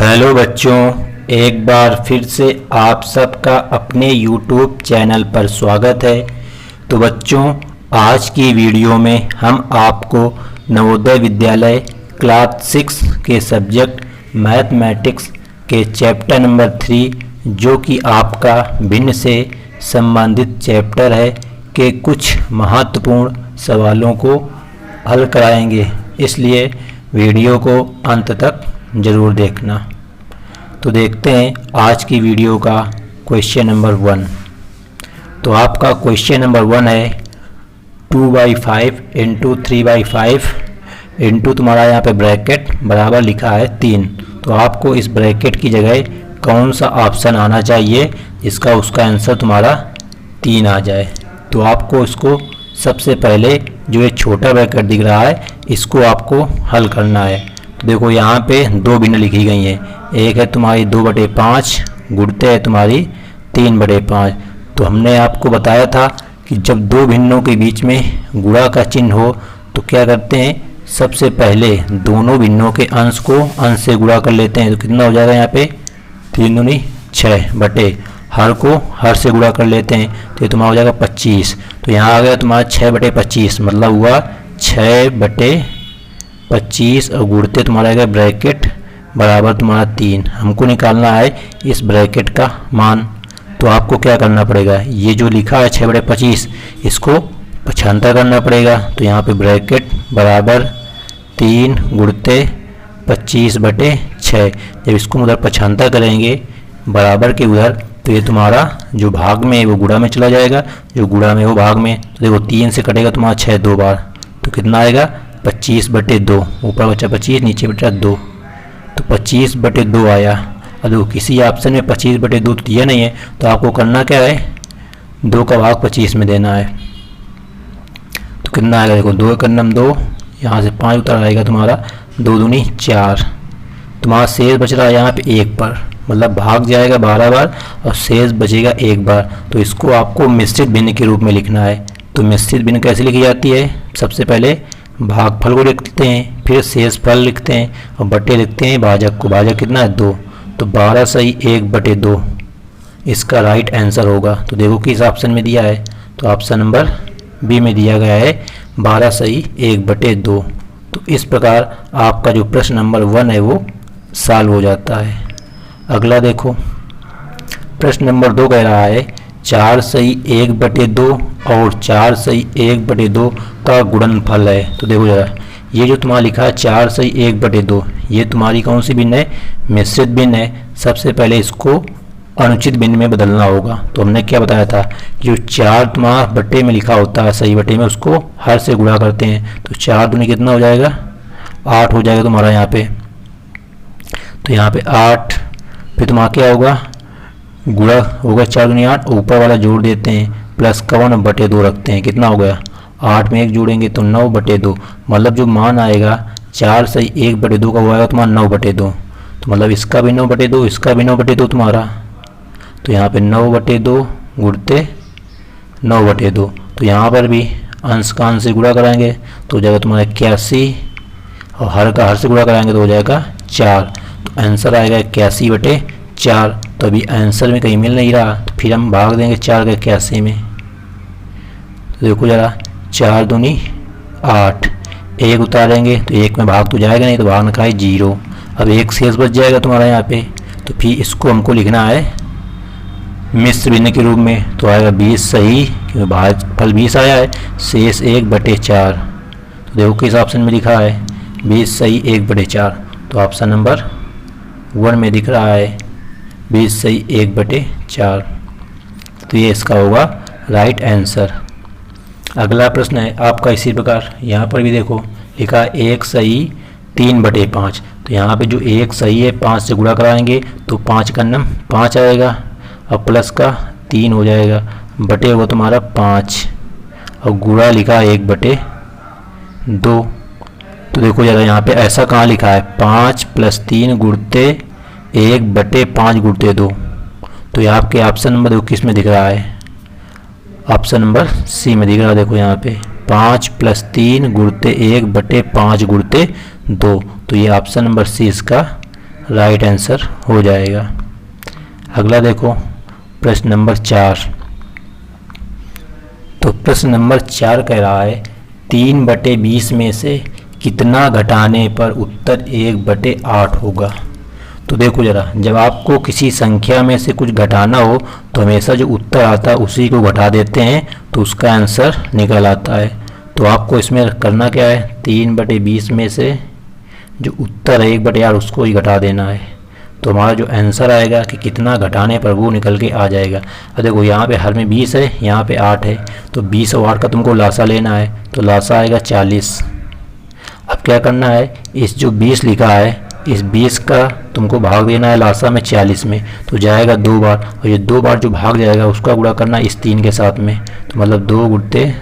Hello बच्चों, एक बार फिर से आप सबका अपने YouTube चैनल पर स्वागत है। तो बच्चों, आज की वीडियो में हम आपको नवोदय विद्यालय क्लास 6 के सब्जेक्ट मैथमेटिक्स के चैप्टर नंबर 3, जो कि आपका भिन्न से संबंधित चैप्टर है, के कुछ महत्वपूर्ण सवालों को हल कराएंगे। इसलिए वीडियो को अंत तक ज़रूर देखना। तो देखते हैं आज की वीडियो का क्वेश्चन नंबर 1। तो आपका क्वेश्चन नंबर 1 है 2/5 इंटू 3/5 इंटू तुम्हारा यहाँ पे ब्रैकेट बराबर लिखा है 3। तो आपको इस ब्रैकेट की जगह कौन सा ऑप्शन आना चाहिए जिसका उसका आंसर तुम्हारा 3 आ जाए। तो आपको इसको सबसे पहले जो ये छोटा ब्रैकेट दिख रहा है इसको आपको हल करना है। तो देखो यहाँ पे दो भिन्न लिखी गई हैं, एक है तुम्हारी 2/5 गुणते है तुम्हारी 3/5। तो हमने आपको बताया था कि जब दो भिन्नों के बीच में गुणा का चिन्ह हो तो क्या करते हैं, सबसे पहले दोनों भिन्नों के अंश को अंश से गुणा कर लेते हैं। तो कितना हो जाएगा यहाँ पे 3 दूनी 6 बटे हर को हर से गुणा कर लेते हैं, तो ये तुम्हारा हो जाएगा 25। तो यहाँ आ गया तुम्हारा 6/25, मतलब हुआ 6/25 और गुणते तुम्हारा आएगा ब्रैकेट बराबर तुम्हारा 3। हमको निकालना है इस ब्रैकेट का मान। तो आपको क्या करना पड़ेगा, ये जो लिखा है 6/25 इसको पक्षांतर करना पड़ेगा। तो यहाँ पे ब्रैकेट बराबर 3 गुणते 25/6। जब इसको उधर पक्षांतर करेंगे बराबर के उधर, तो ये तुम्हारा जो भाग में है वो गुणा में चला जाएगा, जो गुणा में वो भाग में। तो देखो 3 से कटेगा तुम्हारा 6 दो बार, तो कितना आएगा 25/2। ऊपर बचा 25, नीचे बचा 2, तो 25/2 आया। अब देखो किसी ऑप्शन में 25/2 तो दिया नहीं है, तो आपको करना क्या है, 2 का भाग 25 में देना है। तो कितना आएगा, देखो 2 का नम 2, यहाँ से 5 उतर आएगा तुम्हारा 2 दूनी 4। तुम्हारा शेष बच रहा है यहाँ पे 1 पर, मतलब भाग जाएगा 12 बार और शेष बचेगा 1 बार। तो इसको आपको मिश्रित भिन्न के रूप में लिखना है। तो मिश्रित भिन्न कैसे लिखी जाती है, सबसे पहले भागफल को लिखते हैं, फिर शेष फल लिखते हैं और बटे लिखते हैं भाजक को। भाजक कितना है 2, तो 12 सही 1/2 इसका राइट आंसर होगा। तो देखो किस ऑप्शन में दिया है, तो ऑप्शन नंबर बी में दिया गया है 12 सही 1/2। तो इस प्रकार आपका जो प्रश्न नंबर 1 है वो सॉल्व हो जाता है। अगला देखो, प्रश्न नंबर 2 कह रहा है 4 सही 1/2 और 4 सही 1/2 का गुणनफल है। तो देखो जरा, ये जो तुम्हारा लिखा है 4 सही 1/2, ये तुम्हारी कौन सी भिन्न है, मिश्रित भिन्न है। सबसे पहले इसको अनुचित भिन्न में बदलना होगा। तो हमने क्या बताया था, जो 4 तुम्हारा बटे में लिखा होता है सही बटे में, उसको हर से गुणा करते हैं। तो 4 दूनी कितना हो जाएगा 8 हो जाएगा तुम्हारा यहाँ पे। तो यहाँ पे 8, फिर तुम्हारा क्या होगा, गुणा होगा 4 दूनी 8, ऊपर वाला जोड़ देते हैं, प्लस का 1/2 रखते हैं। कितना हो गया 8 में 1 जोड़ेंगे तो 9/2, मतलब जो मान आएगा 4 सही 1/2 का वो आएगा तुम्हारा 9/2। तो मतलब इसका भी 9/2, इसका भी 9/2 तुम्हारा। तो यहाँ पे 9/2 गुणते 9/2। तो यहाँ पर भी अंश का अंश से गुणा कराएंगे तो हो जाएगा तुम्हारा 81 और हर का हर से गुणा कराएंगे तो हो जाएगा 4। तो आंसर आएगा 81/4। तो अभी आंसर में कहीं मिल नहीं रहा, तो फिर हम भाग देंगे 4 का 81 में। तो देखो जरा, 4 दूनी 8, 1 उतारेंगे तो 1 में भाग तो जाएगा नहीं, तो भाग निकाले 0। अब 1 शेष बच जाएगा तुम्हारा यहाँ पे। तो फिर इसको हमको लिखना है मिश्र भिन्न के रूप में। तो आएगा 20 सही, क्योंकि भागफल 20 आया है, शेष 1/4। तो देखो किस ऑप्शन में लिखा है 20 सही 1/4। तो ऑप्शन नंबर 1 में दिख रहा है 20 सही 1/4। तो ये इसका होगा राइट आंसर। अगला प्रश्न है आपका इसी प्रकार, यहाँ पर भी देखो लिखा 1 सही 3/5। तो यहाँ पे जो 1 सही है 5 से गुणा कराएंगे तो 5 का नम 5 आएगा और प्लस का 3 हो जाएगा, बटे होगा तुम्हारा 5 और गुणा लिखा 1/2। तो देखो जरा यहाँ पे ऐसा कहाँ लिखा है 5 + 3 गुणते 1/5 गुणते 2। तो ये आपके ऑप्शन नंबर देखो किस में दिख रहा है, ऑप्शन नंबर सी में दिख रहा है। देखो यहाँ पे 5 + 3 गुणते 1/5 गुणते 2। तो ये ऑप्शन नंबर सी इसका राइट आंसर हो जाएगा। अगला देखो प्रश्न नंबर 4। तो प्रश्न नंबर 4 कह रहा है 3/20 में से कितना घटाने पर उत्तर 1/8 होगा। तो देखो जरा, जब आपको किसी संख्या में से कुछ घटाना हो तो हमेशा जो उत्तर आता है उसी को घटा देते हैं तो उसका आंसर निकल आता है। तो आपको इसमें करना क्या है, 3/20 में से जो उत्तर है 1/8 उसको ही घटा देना है। तो हमारा जो आंसर आएगा कि कितना घटाने पर वो निकल के आ जाएगा। अब देखो यहाँ पे हर में 20 है, यहाँ पे 8 है, तो 20 और 8 का तुमको लासा लेना है, तो लासा आएगा 40। अब क्या करना है, इस जो 20 लिखा है इस 20 का तुमको भाग देना है लासा में 40 में, तो जाएगा 2 बार, और ये 2 बार जो भाग जाएगा उसका गुणा करना इस 3 के साथ में, तो मतलब 2 गुणते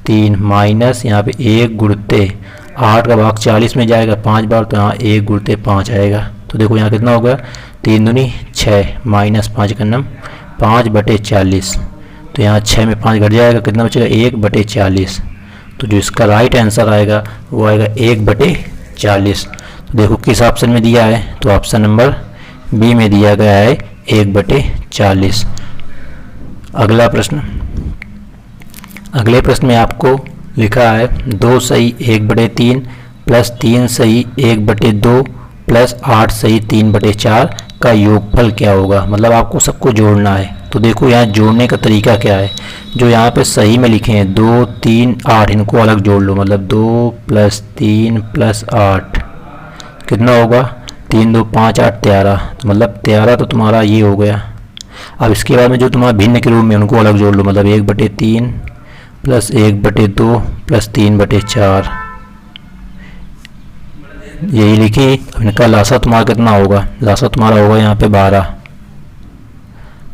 3 माइनस यहाँ पे 1 गुणते 8 का भाग 40 में जाएगा 5 बार, तो यहाँ 1 गुणते 5 आएगा। तो देखो यहाँ कितना होगा, 3 दूनी 6 माइनस 5 का नम 5/40, तो यहाँ 6 में 5 घट जाएगा, कितना बचेगा 1/40। तो जो इसका राइट आंसर आएगा वो आएगा 1/40। तो देखो किस ऑप्शन में दिया है, तो ऑप्शन नंबर बी में दिया गया है 1/40। अगला प्रश्न, अगले प्रश्न में आपको लिखा है 2 सही 1/3 प्लस 3 सही 1/2 प्लस 8 सही 3/4 का योगफल क्या होगा। मतलब आपको सबको जोड़ना है। तो देखो यहाँ जोड़ने का तरीका क्या है, जो यहाँ पे सही में लिखे हैं 2 3 8 इनको अलग जोड़ लो, मतलब 2 + 3 + 8 कितना होगा, 3 2 5 8 13, तो मतलब 13 तो तुम्हारा ये हो गया। अब इसके बाद में जो तुम्हारा भिन्न के रूप में उनको अलग जोड़ लो, मतलब 1/3 प्लस 1/2 प्लस 3/4 यही लिखी। इनका लासा तुम्हारा कितना होगा, लासा तुम्हारा होगा यहाँ पे 12,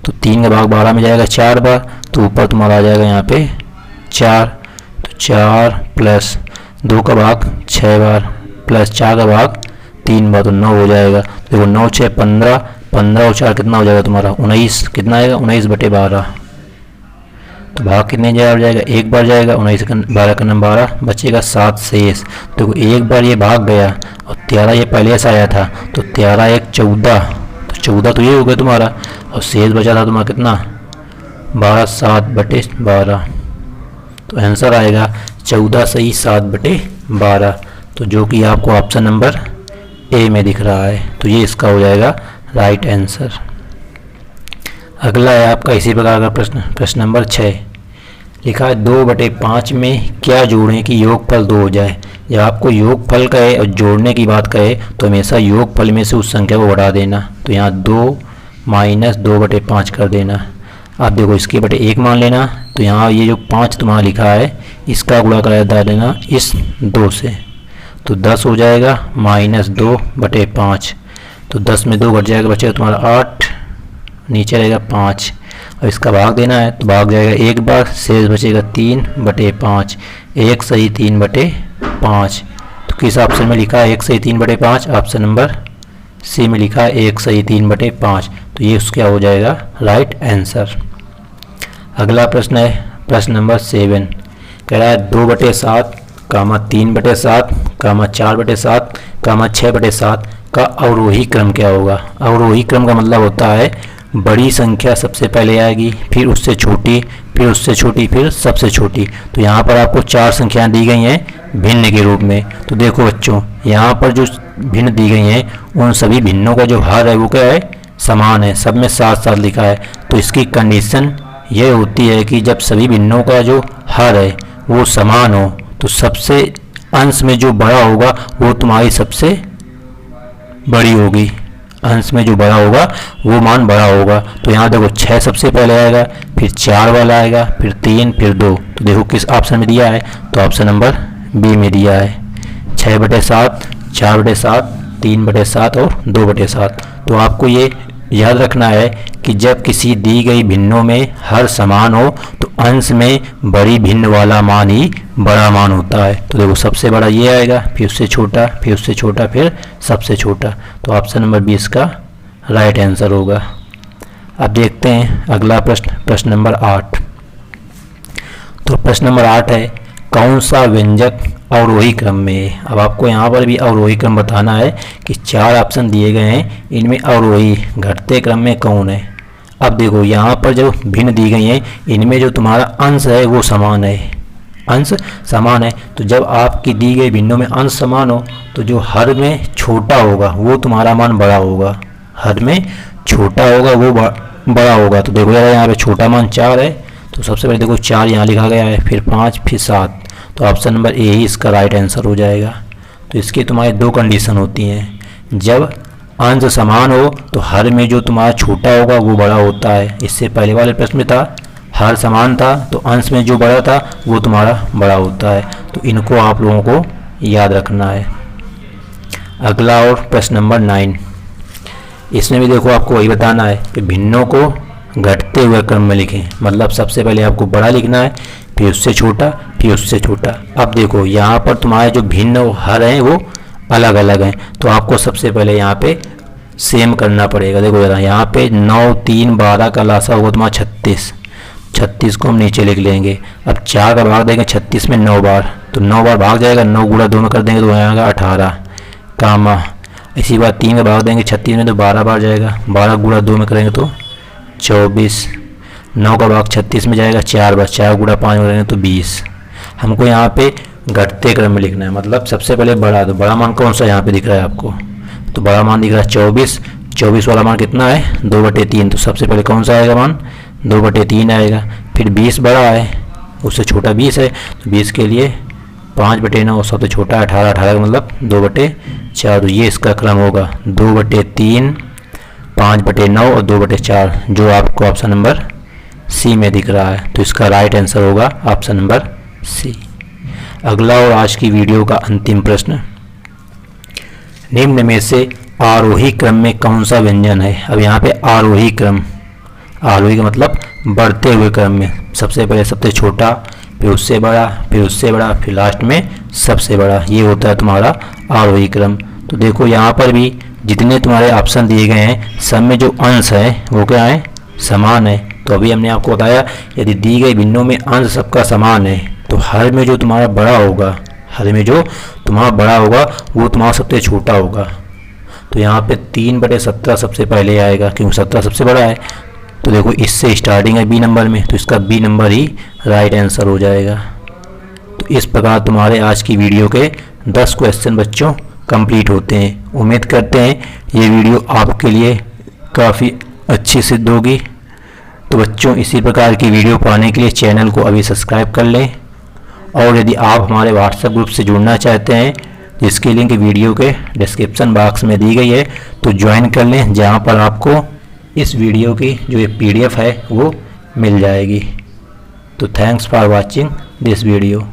तो 3 का भाग 12 में जाएगा 4 बार, तो ऊपर तुम्हारा आ जाएगा यहाँ पे 4, तो 4 प्लस 2 का भाग 6 बार प्लस 4 का भाग 3 बार, तो 9 हो जाएगा। देखो 9 6 15, 15 और 4 कितना हो जाएगा तुम्हारा 19, कितना आएगा 19/12, तो भाग कितने जाएगा, एक बार जाएगा, 19 का 12 का नंबर 12 बचेगा 7 शेष। देखो एक बार ये भाग गया और 13 ये पहले से आया था, तो 13 1 14, तो 14 तो ये हो गया तुम्हारा, और शेष बचा था तुम्हारा कितना 12 7/12, तो आंसर आएगा 14 सही 7/12, तो जो कि आपको ऑप्शन नंबर ए में दिख रहा है, तो ये इसका हो जाएगा राइट आंसर। अगला है आपका इसी प्रकार का प्रश्न, प्रश्न नंबर 6 लिखा है 2/5 में क्या जोड़ें कि योगफल 2 हो जाए। जब आपको योगफल कहे और जोड़ने की बात कहे तो हमेशा योगफल में से उस संख्या को बढ़ा देना, तो यहाँ 2 माइनस 2/5 कर देना। आप देखो इसके बटे 1 मान लेना, तो यहाँ ये जो 5 तुम्हारा लिखा है इसका गुणा करा देना इस 2 से, तो 10 हो जाएगा माइनस 2/5, तो 10 में 2 घट जाएगा, बचेगा तुम्हारा 8, नीचे रहेगा 5, और इसका भाग देना है तो भाग जाएगा एक बार, शेष बचेगा 3/5, 1 सही 3/5। तो किस ऑप्शन में लिखा है 1 सही 3/5, ऑप्शन नंबर सी में लिखा है 1 सही 3/5, तो ये उसका हो जाएगा राइट आंसर। अगला प्रश्न है प्रश्न नंबर 7, कह रहा है 2/7 कामा 3/7 कामा 4/7 कामा 6/7 का अवरोही क्रम क्या होगा। अवरोही क्रम का मतलब होता है बड़ी संख्या सबसे पहले आएगी, फिर उससे छोटी, फिर उससे छोटी, फिर सबसे छोटी। तो यहाँ पर आपको 4 संख्याएं दी गई हैं भिन्न के रूप में। तो देखो बच्चों, यहाँ पर जो भिन्न दी गई हैं उन सभी भिन्नों का जो हर है वो क्या है, समान है, सब में 7-7 लिखा है। तो इसकी कंडीशन ये होती है कि जब सभी भिन्नों का जो हर है वो समान हो तो सबसे अंश में जो बड़ा होगा वो तुम्हारी सबसे बड़ी होगी, अंश में जो बड़ा होगा वो मान बड़ा होगा। तो यहाँ देखो 6 सबसे पहले आएगा, फिर 4 वाला आएगा, फिर 3, फिर 2। तो देखो किस ऑप्शन में दिया है, तो ऑप्शन नंबर बी में दिया है 6/7, 4/7, 3/7 और 2/7। तो आपको ये याद रखना है कि जब किसी दी गई भिन्नों में हर समान हो तो अंश में बड़ी भिन्न वाला मान ही बड़ा मान होता है। तो देखो सबसे बड़ा ये आएगा, फिर उससे छोटा, फिर उससे छोटा, फिर सबसे छोटा। तो ऑप्शन नंबर 20 का राइट आंसर होगा। अब देखते हैं अगला प्रश्न, प्रश्न नंबर 8। तो प्रश्न नंबर 8 है कौन सा व्यंजक अवरोही क्रम में है। अब आपको यहाँ पर भी अवरोही क्रम बताना है कि 4 ऑप्शन दिए गए हैं, इनमें अवरोही घटते क्रम में कौन है। अब देखो यहाँ पर जो भिन्न दी गई हैं, इनमें जो तुम्हारा अंश है वो समान है, अंश समान है। तो जब आपकी दी गई भिन्नों में अंश समान हो तो जो हर में छोटा होगा वो तुम्हारा मान बड़ा होगा, हर में छोटा होगा वो बड़ा होगा। तो देखो यार यहाँ पे छोटा मान 4 है, तो सबसे पहले देखो 4 यहाँ लिखा गया है, फिर 5, फिर 7, तो ऑप्शन नंबर ए ही इसका राइट आंसर हो जाएगा। तो इसकी तुम्हारी 2 कंडीशन होती हैं, जब अंश समान हो तो हर में जो तुम्हारा छोटा होगा वो बड़ा होता है। इससे पहले वाले प्रश्न में था हर समान था तो अंश में जो बड़ा था वो तुम्हारा बड़ा होता है। तो इनको आप लोगों को याद रखना है। अगला और प्रश्न नंबर 9, इसमें भी देखो आपको वही बताना है कि भिन्नों को घटते हुए क्रम में लिखें। मतलब सबसे पहले आपको बड़ा लिखना है, फिर उससे छोटा, फिर उससे छोटा। अब देखो यहाँ पर तुम्हारे जो भिन्न हर हैं वो अलग अलग हैं, तो आपको सबसे पहले यहाँ पे सेम करना पड़ेगा। देखो जरा यहाँ पे 9, 3, 12 का लासा होगा तुम्हारा 36, 36 को हम नीचे लिख लेंगे। अब 4 का भाग देंगे 36 में 9 बार, तो 9 बार भाग जाएगा, 9 गुणा 2 में कर देंगे तो आएगा 18 कामा। इसी बार 3 का भाग देंगे 36 में तो 12 बार जाएगा, 12 गुणा 2 में करेंगे तो 24, 9 का भाग 36 में जाएगा 4 बार, 4 गुणा 5 में करेंगे तो 20। हमको यहाँ पे घटते क्रम में लिखना है, मतलब सबसे पहले बड़ा, तो बड़ा मान कौन सा यहाँ पे दिख रहा है आपको, तो बड़ा मान दिख रहा है 24, 24 वाला मान कितना है 2/3, तो सबसे पहले कौन सा आएगा मान 2/3 आएगा। फिर 20 बड़ा है, उससे छोटा 20 है, तो 20 के लिए 5/9, सबसे छोटा 18, 18 का मतलब 2/4, तो ये इसका क्रम होगा 2/3, 5/9 और 2/4, जो आपको ऑप्शन नंबर सी में दिख रहा है। तो इसका राइट आंसर होगा ऑप्शन नंबर सी। अगला और आज की वीडियो का अंतिम प्रश्न, निम्न में से आरोही क्रम में कौन सा व्यंजन है। अब यहाँ पे आरोही क्रम, आरोही का मतलब बढ़ते हुए क्रम में, सबसे पहले सबसे छोटा, फिर उससे बड़ा, फिर उससे बड़ा, फिर लास्ट में सबसे बड़ा, ये होता है तुम्हारा आरोही क्रम। तो देखो यहाँ पर भी जितने तुम्हारे ऑप्शन दिए गए हैं सब में जो अंश है वो क्या है समान है। तो अभी हमने आपको बताया यदि दी गई भिन्नों में अंश सबका समान है तो हर में जो तुम्हारा बड़ा होगा, हर में जो तुम्हारा बड़ा होगा वो तुम्हारा सबसे छोटा होगा। तो यहाँ पे 3/17 सबसे पहले आएगा क्योंकि 17 सबसे बड़ा है। तो देखो इससे स्टार्टिंग है बी नंबर में, तो इसका बी नंबर ही राइट आंसर हो जाएगा। तो इस प्रकार तुम्हारे आज की वीडियो के 10 क्वेश्चन बच्चों कंप्लीट होते हैं। उम्मीद करते हैं ये वीडियो आपके लिए काफ़ी अच्छी सिद्ध होगी। तो बच्चों इसी प्रकार की वीडियो पाने के लिए चैनल को अभी सब्सक्राइब कर लें, और यदि आप हमारे व्हाट्सएप ग्रुप से जुड़ना चाहते हैं जिसकी लिंक वीडियो के डिस्क्रिप्शन बॉक्स में दी गई है तो ज्वाइन कर लें, जहां पर आपको इस वीडियो की जो एक PDF है वो मिल जाएगी। तो thanks for watching this video.